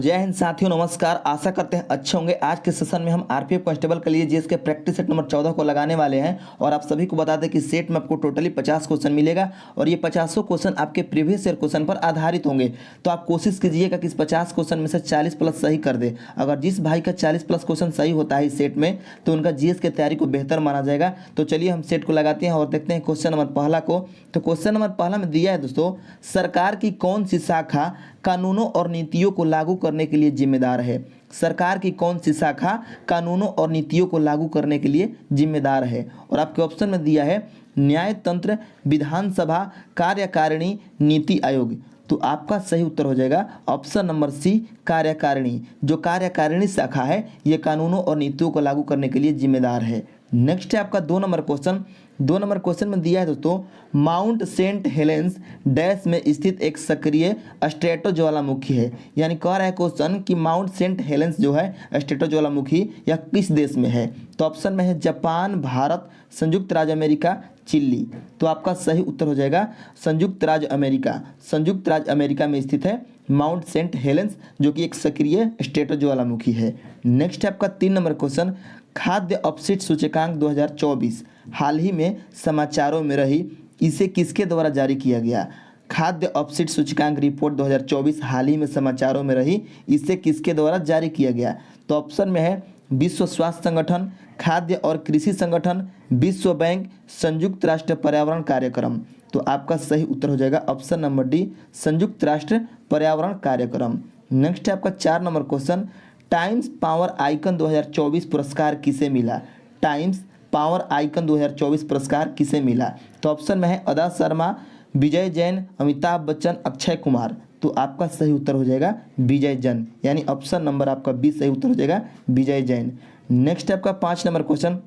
जय हिंद साथियों, नमस्कार। आशा करते हैं अच्छे होंगे। आज के सेशन में हम आरपीएफ कांस्टेबल के लिए जीएस के प्रैक्टिस सेट नंबर 14 को लगाने वाले हैं। और आप सभी को बता दें कि सेट में आपको टोटली 50 क्वेश्चन मिलेगा और ये 50 क्वेश्चन आपके प्रीवियस ईयर क्वेश्चन पर आधारित होंगे। तो आप कोशिश कीजिएगा कि इस 50 क्वेश्चन में से 40 प्लस सही कर दे। अगर जिस भाई का 40 प्लस क्वेश्चन सही होता है इस सेट में तो उनका जीएस की तैयारी को बेहतर माना जाएगा। तो चलिए हम सेट को लगाते हैं और देखते हैं क्वेश्चन नंबर पहला को। तो क्वेश्चन नंबर पहला में दिया है दोस्तों, सरकार की कौन सी शाखा कानूनों और नीतियों को लागू करने के लिए जिम्मेदार है। सरकार की कौन सी शाखा कानूनों और नीतियों को लागू करने के लिए जिम्मेदार है। और आपके ऑप्शन में दिया है न्यायतंत्र, विधानसभा, कार्यकारिणी, नीति आयोग। तो आपका सही उत्तर हो जाएगा ऑप्शन नंबर सी, कार्यकारिणी। जो कार्यकारिणी शाखा है ये कानूनों और नीतियों को लागू करने के लिए जिम्मेदार है। नेक्स्ट है आपका 2 नंबर क्वेश्चन। 2 नंबर क्वेश्चन में दिया है दोस्तों, माउंट सेंट हेलेंस डैश में स्थित एक सक्रिय स्ट्रेटो ज्वालामुखी है। यानी कह रहा है क्वेश्चन कि माउंट सेंट हेलेंस जो है स्ट्रेटो ज्वालामुखी यह किस देश में है। तो ऑप्शन में है जापान, भारत, संयुक्त राज्य अमेरिका, चिली। तो आपका सही उत्तर हो जाएगा संयुक्त राज्य अमेरिका। संयुक्त राज्य अमेरिका में स्थित है माउंट सेंट हेलेंस जो कि एक सक्रिय स्ट्रेटो ज्वालामुखी है। नेक्स्ट है आपका 3 नंबर क्वेश्चन, खाद्य अपशिष्ट सूचकांक 2024 हाल ही में समाचारों में रही, इसे किसके द्वारा जारी किया गया। खाद्य अपशिष्ट सूचकांक रिपोर्ट 2024 हाल ही में समाचारों में रही, इसे किसके द्वारा जारी किया गया। तो ऑप्शन में है विश्व स्वास्थ्य संगठन, खाद्य और कृषि संगठन, विश्व बैंक, संयुक्त राष्ट्र पर्यावरण कार्यक्रम। तो आपका सही उत्तर हो जाएगा ऑप्शन नंबर डी, संयुक्त राष्ट्र पर्यावरण कार्यक्रम। नेक्स्ट है आपका 4 number question, times power icon 2024 पुरस्कार किसे मिला। टाइम्स पावर आइकन 2024 पुरस्कार किसे मिला। तो ऑप्शन में है अदा शर्मा, विजय जैन, अमिताभ बच्चन, अक्षय कुमार। तो आपका सही उत्तर हो जाएगा विजय जैन, यानी ऑप्शन नंबर आपका बी सही उत्तर हो जाएगा विजय जैन। नेक्स्ट है आपका 5 नंबर क्वेश्चन,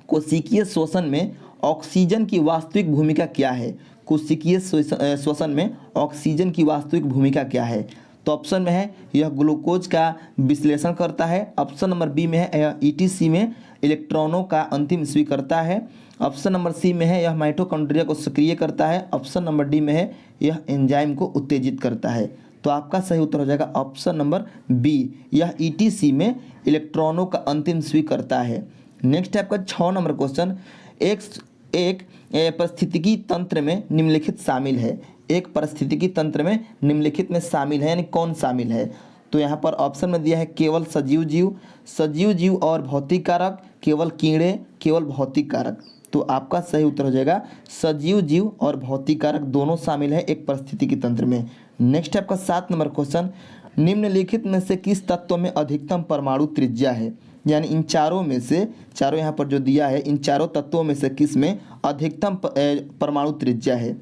कोशिकीय श्वसन में ऑक्सीजन की वास्तविक भूमिका क्या है। कोशिकीय श्वसन में ऑक्सीजन की वास्तविक भूमिका क्या है। तो ऑप्शन में है यह ग्लूकोज का विश्लेषण करता है। ऑप्शन नंबर बी में है यह ईटीसी में इलेक्ट्रॉनों का अंतिम स्वीकृति करता है। ऑप्शन नंबर सी में है यह माइटोकॉन्ड्रिया को सक्रिय करता है। ऑप्शन नंबर डी में है यह एंजाइम को उत्तेजित करता है। तो आपका सही उत्तर हो जाएगा ऑप्शन नंबर बी, यह ईटीसी में इलेक्ट्रॉनों का अंतिम स्वीकृति करता है। नेक्स्ट है आपका 6 नंबर क्वेश्चन, एक पारिस्थितिकी तंत्र में निम्नलिखित शामिल है। एक पारिस्थितिकी तंत्र में निम्नलिखित में शामिल है, यानी कौन शामिल है। तो यहाँ पर ऑप्शन में दिया है केवल सजीव जीव, सजीव जीव और भौतिक कारक, केवल कीड़े, केवल भौतिक कारक। तो आपका सही उत्तर हो जाएगा सजीव जीव और भौतिक कारक दोनों शामिल है एक पारिस्थितिकी तंत्र में। नेक्स्ट है आपका 7 नंबर क्वेश्चन, निम्नलिखित में से किस तत्व में अधिकतम परमाणु त्रिज्या है। यानी इन चारों में से, चारों यहाँ पर जो दिया है, इन चारों तत्वों में से किस में अधिकतम परमाणु त्रिज्या है।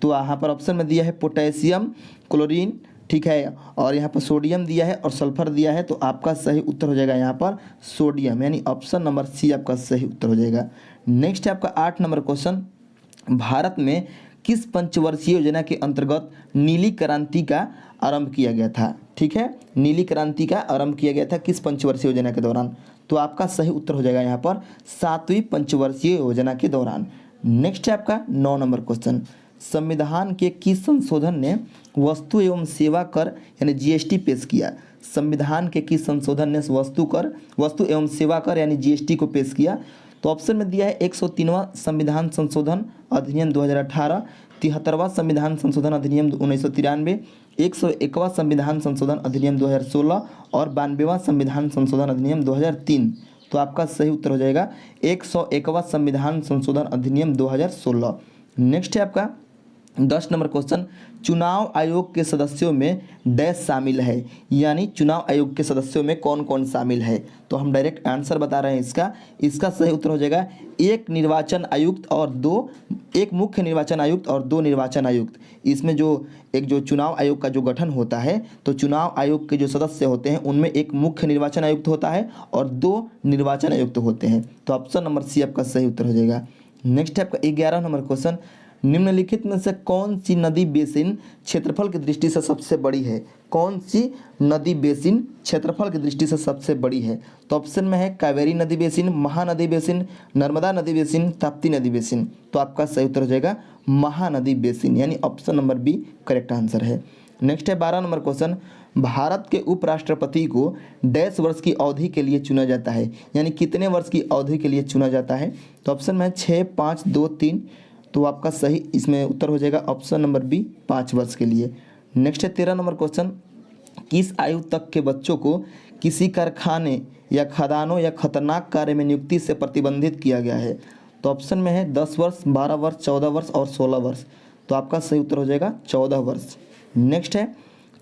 तो यहाँ पर ऑप्शन में दिया है पोटेशियम, क्लोरीन, ठीक है, और यहाँ पर सोडियम दिया है और सल्फर दिया है। तो आपका सही उत्तर हो जाएगा यहाँ पर सोडियम, यानी ऑप्शन नंबर सी आपका सही उत्तर हो जाएगा। नेक्स्ट है आपका 8 नंबर क्वेश्चन, भारत में किस पंचवर्षीय योजना के अंतर्गत नीली क्रांति का आरंभ किया गया था। ठीक है, नीली क्रांति का आरंभ किया गया था किस पंचवर्षीय योजना के दौरान। तो आपका सही उत्तर हो जाएगा यहाँ पर 7वीं पंचवर्षीय योजना के दौरान। नेक्स्ट है आपका 9 नंबर क्वेश्चन, संविधान के किस संशोधन ने वस्तु एवं सेवा कर यानी जीएसटी पेश किया। संविधान के किस संशोधन ने वस्तु एवं सेवा कर यानी जीएसटी को पेश किया। तो ऑप्शन में दिया है 103वां संविधान संशोधन अधिनियम 2018, 73वां संविधान संशोधन अधिनियम 1993, 101वां संविधान संशोधन अधिनियम 2016 और 92वां संविधान संशोधन अधिनियम 2003। तो आपका सही उत्तर हो जाएगा 101वां संविधान संशोधन अधिनियम 2016। नेक्स्ट है आपका 10 नंबर क्वेश्चन, चुनाव आयोग के सदस्यों में डैश शामिल है। यानी चुनाव आयोग के सदस्यों में कौन कौन शामिल है। तो हम डायरेक्ट आंसर बता रहे हैं इसका सही उत्तर हो जाएगा एक निर्वाचन आयुक्त और एक मुख्य निर्वाचन आयुक्त और 2 निर्वाचन आयुक्त। इसमें जो चुनाव आयोग का जो गठन होता है, तो चुनाव आयोग के जो सदस्य होते हैं उनमें एक मुख्य निर्वाचन आयुक्त होता है और 2 निर्वाचन आयुक्त होते हैं। तो ऑप्शन नंबर सी आपका सही उत्तर हो जाएगा। नेक्स्ट है आपका 11 नंबर क्वेश्चन, निम्नलिखित में से कौन सी नदी बेसिन क्षेत्रफल की दृष्टि से सबसे बड़ी है। कौन सी नदी बेसिन क्षेत्रफल की दृष्टि से सबसे बड़ी है। तो ऑप्शन में है कावेरी नदी बेसिन, महानदी बेसिन, नर्मदा नदी बेसिन, ताप्ती नदी बेसिन। तो आपका सही उत्तर हो जाएगा महानदी बेसिन, यानी option number B correct answer है। नेक्स्ट है 12 नंबर क्वेश्चन, भारत के उपराष्ट्रपति को डैश वर्ष की अवधि के लिए चुना जाता है, यानी कितने वर्ष की अवधि के लिए चुना जाता है? तो ऑप्शन में है 6, 5, 2, 3। तो आपका सही इसमें उत्तर हो जाएगा ऑप्शन नंबर बी, 5 वर्ष के लिए। नेक्स्ट है 13 नंबर क्वेश्चन, किस आयु तक के बच्चों को किसी कारखाने या खदानों या खतरनाक कार्य में नियुक्ति से प्रतिबंधित किया गया है? तो ऑप्शन में है 10 वर्ष, 12 वर्ष, 14 वर्ष और 16 वर्ष। तो आपका सही उत्तर हो जाएगा 14 वर्ष। नेक्स्ट है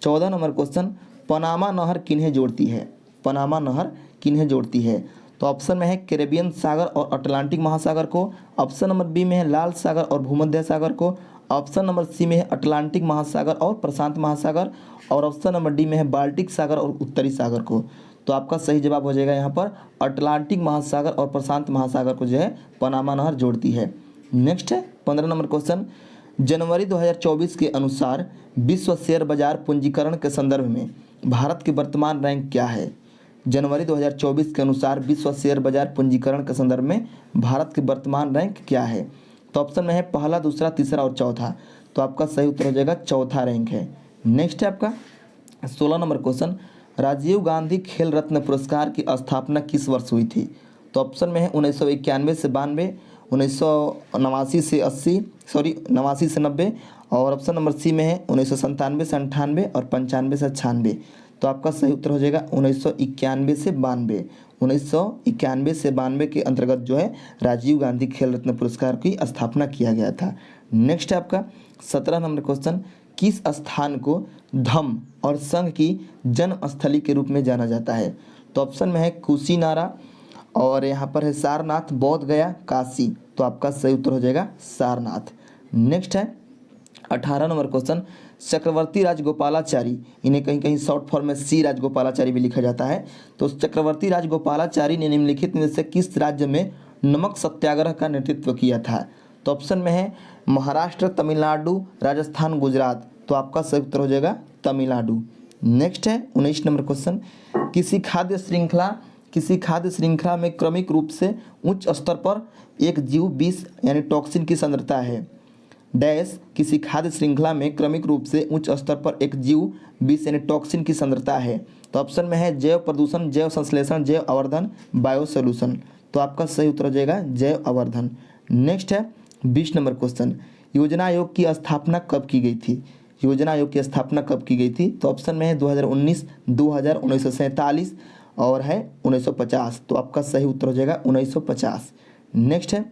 14 नंबर क्वेश्चन, पनामा नहर किन्हें जोड़ती है? पनामा नहर किन्हें जोड़ती है? तो ऑप्शन में है कैरेबियन सागर और अटलांटिक महासागर को, ऑप्शन नंबर बी में है लाल सागर और भूमध्य सागर को, ऑप्शन नंबर सी में है अटलांटिक महासागर और प्रशांत महासागर, और ऑप्शन नंबर डी में है बाल्टिक सागर और उत्तरी सागर को। तो आपका सही जवाब हो जाएगा यहाँ पर अटलांटिक महासागर और प्रशांत महासागर को जो है पनामा नहर जोड़ती है। नेक्स्ट है 15 नंबर क्वेश्चन, जनवरी 2024 के अनुसार विश्व शेयर बाजार पूंजीकरण के संदर्भ में भारत की वर्तमान रैंक क्या है? जनवरी 2024 के अनुसार विश्व शेयर बाजार पूंजीकरण के संदर्भ में भारत की वर्तमान रैंक क्या है? तो ऑप्शन में है पहला, दूसरा, तीसरा और चौथा। तो आपका सही उत्तर हो जाएगा चौथा रैंक है। नेक्स्ट है आपका 16 नंबर क्वेश्चन, राजीव गांधी खेल रत्न पुरस्कार की स्थापना किस वर्ष हुई थी? तो ऑप्शन में है 1991 से 92, 1989 से 80, 89 से 90, और ऑप्शन नंबर सी में है 1997 से 98 और 95 से 96। तो आपका सही उत्तर हो जाएगा 1991 से 92। 1991 से 92 के अंतर्गत जो है राजीव गांधी खेल रत्न पुरस्कार की स्थापना किया गया था। नेक्स्ट है आपका 17 नंबर क्वेश्चन, किस स्थान को धम्म और संघ की जन्मस्थली के रूप में जाना जाता है? तो ऑप्शन में है कुशीनारा, और यहाँ पर है सारनाथ, बोध गया, काशी। तो आपका सही उत्तर हो जाएगा सारनाथ। नेक्स्ट है 18 नंबर क्वेश्चन, चक्रवर्ती राजगोपालाचारी, इन्हें कहीं कहीं शॉर्ट फॉर्म में सी राजगोपालाचारी भी लिखा जाता है। तो चक्रवर्ती राजगोपालाचारी ने निम्नलिखित में से किस राज्य में नमक सत्याग्रह का नेतृत्व किया था? तो ऑप्शन में है महाराष्ट्र, तमिलनाडु, राजस्थान, गुजरात। तो आपका सही उत्तर हो जाएगा तमिलनाडु। नेक्स्ट है 19 नंबर क्वेश्चन, किसी खाद्य श्रृंखला में क्रमिक रूप से उच्च स्तर पर एक जीव विष यानी टॉक्सिन की सांद्रता है डैश, किसी खाद्य श्रृंखला में क्रमिक रूप से उच्च स्तर पर एक जीव विष यानी टॉक्सिन की सांद्रता है। तो ऑप्शन में है जैव प्रदूषण, जैव संश्लेषण, जैव आवर्धन, बायो सॉल्यूशन। तो आपका सही उत्तर हो जाएगा जैव आवर्धन। नेक्स्ट है 20 नंबर क्वेश्चन, योजना आयोग की स्थापना कब की गई थी? योजना आयोग की स्थापना कब की गई थी? तो ऑप्शन में है 2019, 2000, 1947 और है 1950। तो आपका सही उत्तर हो जाएगा 1950। नेक्स्ट है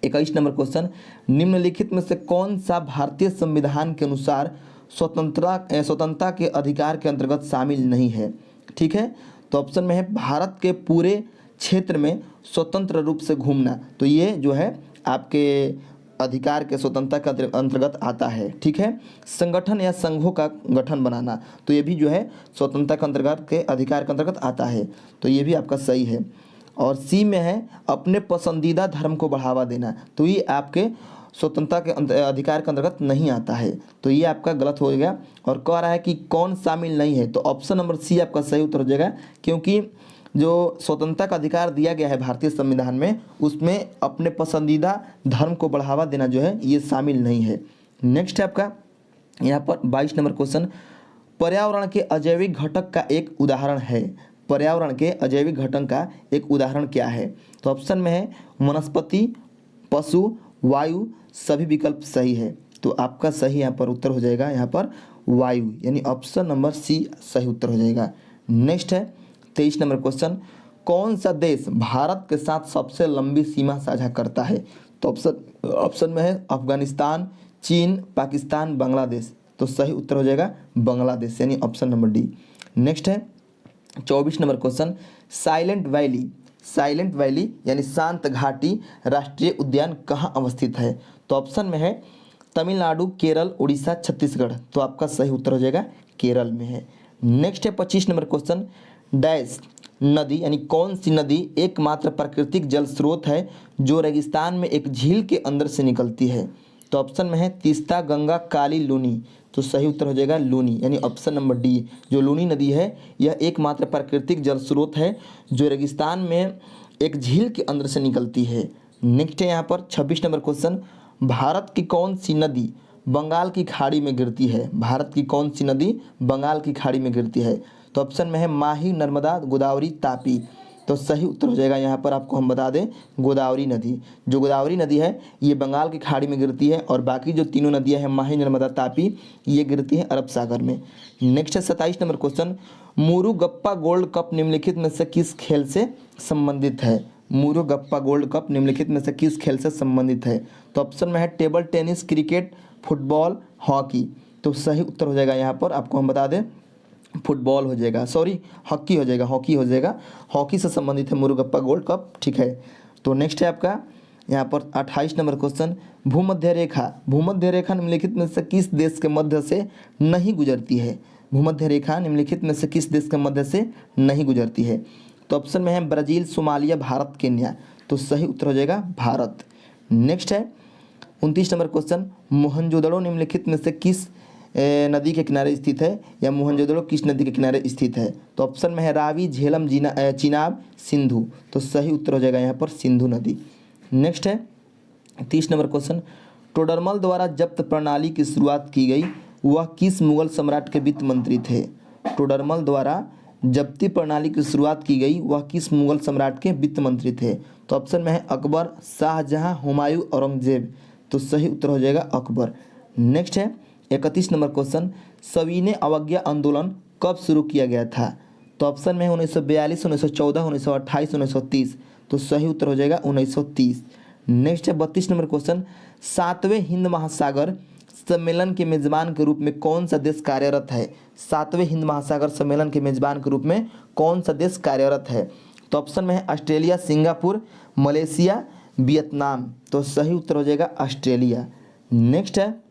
21 नंबर क्वेश्चन, निम्नलिखित में से कौन सा भारतीय संविधान के अनुसार स्वतंत्रता के अधिकार के अंतर्गत शामिल नहीं है? ठीक है, तो ऑप्शन में है भारत के पूरे क्षेत्र में स्वतंत्र रूप से घूमना। तो ये जो है आपके अधिकार के स्वतंत्रता के अंतर्गत आता है। ठीक है, संगठन या संघों का गठन बनाना, तो ये भी जो है स्वतंत्रता के अंतर्गत के अधिकार के अंतर्गत आता है। तो ये भी आपका सही है। और सी में है अपने पसंदीदा धर्म को बढ़ावा देना, तो ये आपके स्वतंत्रता के अधिकार के अंतर्गत नहीं आता है। तो ये आपका गलत हो गया। और कह रहा है कि कौन शामिल नहीं है, तो ऑप्शन नंबर सी आपका सही उत्तर हो जाएगा, क्योंकि जो स्वतंत्रता का अधिकार दिया गया है भारतीय संविधान में, उसमें अपने पसंदीदा धर्म को बढ़ावा देना जो है ये शामिल नहीं है। नेक्स्ट है आपका यहाँ पर 22 नंबर क्वेश्चन, पर्यावरण के अजैविक घटक का एक उदाहरण है। पर्यावरण के अजैविक घटक का एक उदाहरण क्या है? तो ऑप्शन में है वनस्पति, पशु, वायु। सभी विकल्प सही है। तो आपका सही यहाँ पर उत्तर हो जाएगा यहाँ पर वायु, यानी ऑप्शन नंबर सी सही उत्तर हो जाएगा। नेक्स्ट है 23 नंबर क्वेश्चन, कौन सा देश भारत के साथ सबसे लंबी सीमा साझा करता है? तो ऑप्शन में है अफगानिस्तान, चीन, पाकिस्तान, बांग्लादेश। तो सही उत्तर हो जाएगा बांग्लादेश, यानी ऑप्शन नंबर डी। नेक्स्ट है 24 नंबर क्वेश्चन, साइलेंट वैली यानी शांत घाटी राष्ट्रीय उद्यान कहाँ अवस्थित है? तो ऑप्शन में है तमिलनाडु, केरल, उड़ीसा, छत्तीसगढ़। तो आपका सही उत्तर हो जाएगा केरल में है। नेक्स्ट है 25 नंबर क्वेश्चन, डैश नदी यानी कौन सी नदी एकमात्र प्राकृतिक जल स्रोत है जो रेगिस्तान में एक झील के अंदर से निकलती है? तो ऑप्शन में है तीस्ता, गंगा, काली, लूनी। तो सही उत्तर हो जाएगा लूनी, यानी ऑप्शन नंबर डी। जो लूनी नदी है यह एकमात्र प्राकृतिक जल स्रोत है जो रेगिस्तान में एक झील के अंदर से निकलती है। नेक्स्ट है यहाँ पर 26 नंबर क्वेश्चन, भारत की कौन सी नदी बंगाल की खाड़ी में गिरती है? भारत की कौन सी नदी बंगाल की खाड़ी में गिरती है? तो ऑप्शन में है माही, नर्मदा, गोदावरी, तापी। तो सही उत्तर हो जाएगा यहाँ पर आपको हम बता दें गोदावरी नदी। जो गोदावरी नदी है ये बंगाल की खाड़ी में गिरती है और बाकी जो तीनों नदियाँ हैं माही, नर्मदा, तापी ये गिरती हैं अरब सागर में। नेक्स्ट है 27 number question, Murugappa gold cup निम्नलिखित में से किस खेल से संबंधित है? मुरुगप्पा गोल्ड कप निम्नलिखित में से किस खेल से संबंधित है? तो ऑप्शन में है table tennis, cricket, football, hockey. तो सही उत्तर हो जाएगा यहाँ पर आपको हम बता दें फुटबॉल हो जाएगा, सॉरी हॉकी हो जाएगा, हॉकी हो जाएगा। हॉकी से संबंधित है मुरुगप्पा गोल्ड कप, ठीक है। तो नेक्स्ट है आपका यहाँ पर 28 नंबर क्वेश्चन, भूमध्य रेखा। भूमध्य रेखा निम्नलिखित में से किस देश के मध्य से नहीं गुजरती है? भूमध्य रेखा निम्नलिखित में से किस देश के मध्य से नहीं गुजरती है? तो ऑप्शन में है ब्राज़ील, सोमालिया, भारत, केन्या। तो सही उत्तर हो जाएगा भारत। नेक्स्ट है 29 नंबर क्वेश्चन, मोहनजोदड़ो निम्नलिखित में से किस नदी के किनारे स्थित है या मोहनजोदड़ो किस नदी के किनारे स्थित है? तो ऑप्शन में है रावी, झेलम, चिनाब, सिंधु। तो सही उत्तर हो जाएगा यहाँ पर सिंधु नदी। नेक्स्ट है 30 नंबर क्वेश्चन, टोडरमल द्वारा जब्त प्रणाली की शुरुआत की गई वह किस मुगल सम्राट के वित्त मंत्री थे? टोडरमल द्वारा जब्ती प्रणाली की शुरुआत की गई वह किस मुगल सम्राट के वित्त मंत्री थे? तो ऑप्शन में है अकबर, शाहजहां, हुमायूं, औरंगजेब। तो सही उत्तर हो जाएगा अकबर। नेक्स्ट है 31 नंबर क्वेश्चन, सविनय अवज्ञा आंदोलन कब शुरू किया गया था? तो ऑप्शन में है 1942, 1914, 1928, 1930। तो सही उत्तर हो जाएगा 1930। नेक्स्ट है 32 नंबर क्वेश्चन, 7वें हिंद महासागर सम्मेलन के मेजबान के रूप में कौन सा देश कार्यरत है? 7वें हिंद महासागर सम्मेलन के मेजबान के रूप में कौन सा देश कार्यरत है? तो ऑप्शन में है ऑस्ट्रेलिया, सिंगापुर, मलेशिया, वियतनाम। तो सही उत्तर हो जाएगा ऑस्ट्रेलिया। नेक्स्ट है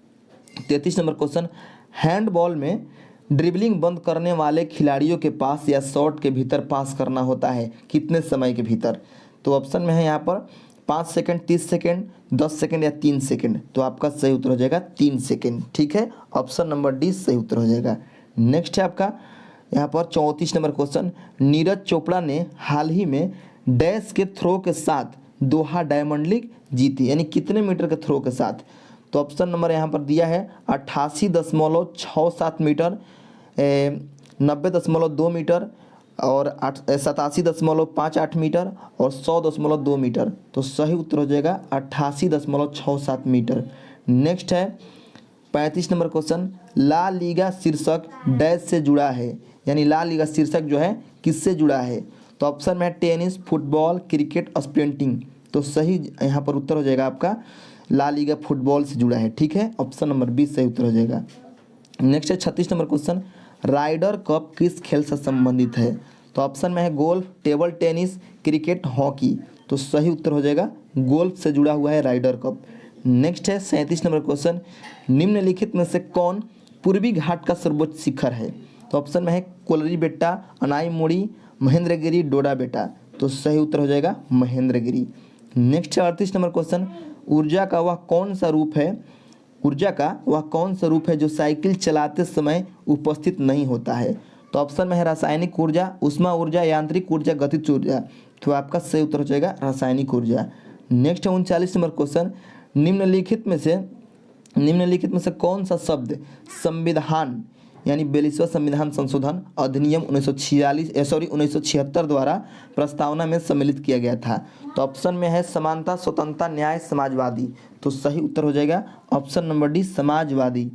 33 नंबर क्वेश्चन, हैंडबॉल में ड्रिबलिंग बंद करने वाले खिलाड़ियों के पास या शॉट के भीतर पास करना होता है कितने समय के भीतर? तो ऑप्शन में है यहाँ पर 5 सेकंड, 30 सेकंड, 10 सेकंड या 3 सेकंड। तो आपका सही उत्तर हो जाएगा 3 सेकंड, ठीक है। ऑप्शन नंबर डी सही उत्तर हो जाएगा। नेक्स्ट है आपका यहाँ पर 34 नंबर क्वेश्चन, नीरज चोपड़ा ने हाल ही में डैश के थ्रो के साथ दोहा डायमंड लीग जीती, यानी कितने मीटर के थ्रो के साथ? तो ऑप्शन नंबर यहाँ पर दिया है 88.67 मीटर, 90.2 मीटर और 87.58 मीटर और 100.2 मीटर। तो सही उत्तर हो जाएगा 88.67 मीटर। नेक्स्ट है 35 नंबर क्वेश्चन, ला लीगा शीर्षक डैश से जुड़ा है, यानी ला लीगा शीर्षक जो है किससे जुड़ा है? तो ऑप्शन में है टेनिस, फुटबॉल, क्रिकेट, स्प्रिंटिंग। तो सही यहाँ पर उत्तर हो जाएगा आपका ला लीगा फुटबॉल से जुड़ा है, ठीक है। ऑप्शन नंबर 20 सही उत्तर हो जाएगा। नेक्स्ट है 36 नंबर क्वेश्चन, राइडर कप किस खेल से संबंधित है? तो ऑप्शन में है golf, table tennis, cricket, hockey. तो सही उत्तर हो जाएगा गोल्फ से जुड़ा हुआ है राइडर कप। नेक्स्ट है 37 नंबर क्वेश्चन, निम्नलिखित में से कौन पूर्वी घाट का सर्वोच्च शिखर है? तो ऑप्शन में है कोलरी बेट्टा, अनाईमुड़ी, महेंद्रगिरी, डोडा बेटा। तो सही उत्तर हो जाएगा महेंद्रगिरी। नेक्स्ट है 38 नंबर क्वेश्चन, ऊर्जा का वह कौन सा रूप है? ऊर्जा का वह कौन सा रूप है जो साइकिल चलाते समय उपस्थित नहीं होता है? तो ऑप्शन में है रासायनिक ऊर्जा, उष्मा ऊर्जा, यांत्रिक ऊर्जा, गतिज ऊर्जा। तो आपका सही उत्तर हो जाएगा रासायनिक ऊर्जा। नेक्स्ट है 39 नंबर क्वेश्चन, निम्नलिखित में से कौन सा शब्द संविधान यानी 42वां संविधान संशोधन अधिनियम 1976 द्वारा प्रस्तावना में सम्मिलित किया गया था? तो ऑप्शन में है समानता, स्वतंत्रता, न्याय, समाजवादी। तो सही उत्तर हो जाएगा option number D Samajwadi.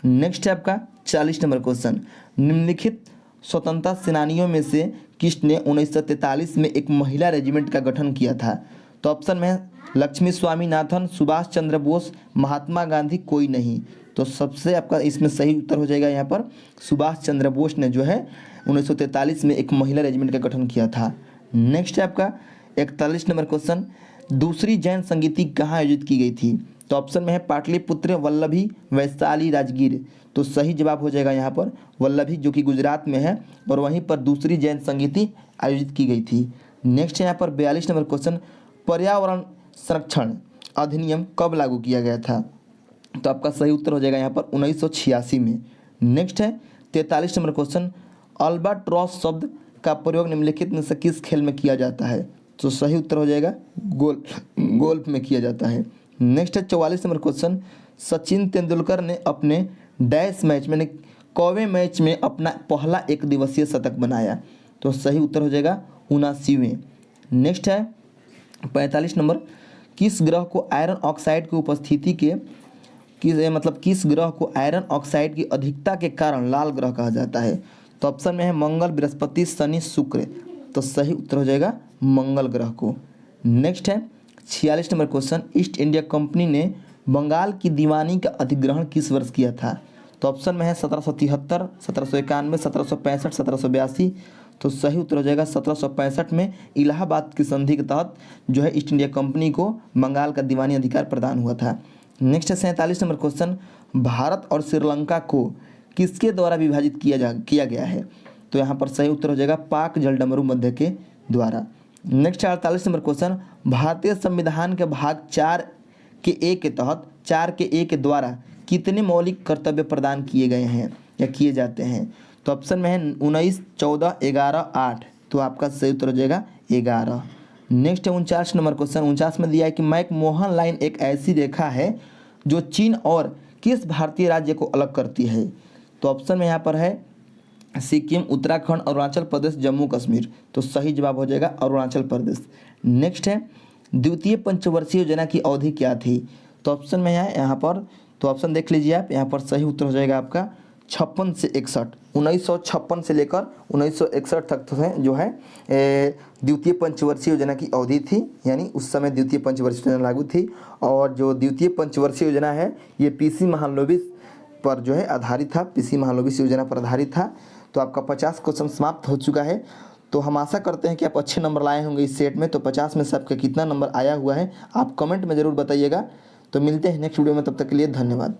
Next है आपका 40 नंबर क्वेश्चन, निम्नलिखित स्वतंत्रता सेनानियों में से किसने 1943 में एक महिला रेजिमेंट का गठन किया था? तो ऑप्शन में है लक्ष्मी स्वामीनाथन, सुभाष चंद्र बोस, महात्मा गांधी, कोई नहीं। तो सबसे आपका इसमें सही उत्तर हो जाएगा यहाँ पर सुभाष चंद्र बोस ने जो है 1943 में एक महिला रेजिमेंट का गठन किया था। नेक्स्ट है आपका 41 नंबर क्वेश्चन, दूसरी जैन संगीति कहाँ आयोजित की गई थी? तो ऑप्शन में है पाटलिपुत्र, वल्लभी, वैशाली, राजगीर। तो सही जवाब हो जाएगा यहाँ पर वल्लभी जो कि गुजरात में है और वहीं पर दूसरी जैन संगीति आयोजित की गई थी। नेक्स्ट है यहाँ पर 42 नंबर क्वेश्चन, पर्यावरण संरक्षण अधिनियम कब लागू किया गया था? तो आपका सही उत्तर हो जाएगा यहाँ पर 1986 में। नेक्स्ट है 43 नंबर क्वेश्चन, अल्बाट्रॉस शब्द का प्रयोग निम्नलिखित में से किस खेल में किया जाता है? तो सही उत्तर हो जाएगा गोल्फ में किया जाता है। नेक्स्ट है 44 नंबर क्वेश्चन, सचिन तेंदुलकर ने अपने डैश मैच में कौवे मैच में अपना पहला एक दिवसीय शतक बनाया? तो सही उत्तर हो जाएगा 79वें। नेक्स्ट है 45 नंबर, किस ग्रह को आयरन ऑक्साइड की उपस्थिति के किस ग्रह को आयरन ऑक्साइड की अधिकता के कारण लाल ग्रह कहा जाता है? तो ऑप्शन में है मंगल, बृहस्पति, शनि, शुक्र। तो सही उत्तर हो जाएगा मंगल ग्रह को। नेक्स्ट है 46 number question, east India company ने बंगाल की दीवानी का अधिग्रहण किस वर्ष किया था? तो ऑप्शन में है 1773, 1791, 1765, 1782। तो सही उत्तर हो जाएगा 1765 में इलाहाबाद की संधि के तहत जो है ईस्ट इंडिया कंपनी को बंगाल का दीवानी अधिकार प्रदान हुआ था। नेक्स्ट है 47 नंबर क्वेश्चन, भारत और श्रीलंका को किसके द्वारा विभाजित किया गया है? तो यहाँ पर सही उत्तर हो जाएगा पाक जलडमरू मध्य के द्वारा। नेक्स्ट 48 नंबर क्वेश्चन, भारतीय संविधान के भाग 4(a) के तहत 4(a) के द्वारा कितने मौलिक कर्तव्य प्रदान किए गए हैं या किए जाते हैं? तो ऑप्शन में है 19, 14, 11, 8। तो आपका सही उत्तर हो जाएगा 11। नेक्स्ट है 49 नंबर क्वेश्चन, 49 में दिया है कि मैकमोहन लाइन एक ऐसी रेखा है जो चीन और किस भारतीय राज्य को अलग करती है? तो ऑप्शन में यहाँ पर है सिक्किम, उत्तराखंड, अरुणाचल प्रदेश, जम्मू कश्मीर। तो सही जवाब हो जाएगा अरुणाचल प्रदेश। नेक्स्ट है द्वितीय पंचवर्षीय योजना की अवधि क्या थी? तो ऑप्शन में है यहाँ पर, तो ऑप्शन देख लीजिए आप, यहाँ पर सही उत्तर हो जाएगा आपका 56 से 61। 1956 से लेकर 1961 तक जो है द्वितीय पंचवर्षीय योजना की अवधि थी, यानी उस समय द्वितीय पंचवर्षीय योजना लागू थी। और जो द्वितीय पंचवर्षीय योजना है ये पीसी महालनोबिस पर जो है आधारित था, पीसी महालनोबिस योजना पर आधारित था। तो आपका 50 क्वेश्चन समाप्त हो चुका है। तो हम आशा करते हैं कि आप अच्छे नंबर लाए होंगे इस सेट में। तो 50 में से आपका कितना नंबर आया हुआ है आप कमेंट में ज़रूर बताइएगा। तो मिलते हैं नेक्स्ट वीडियो में, तब तक के लिए धन्यवाद।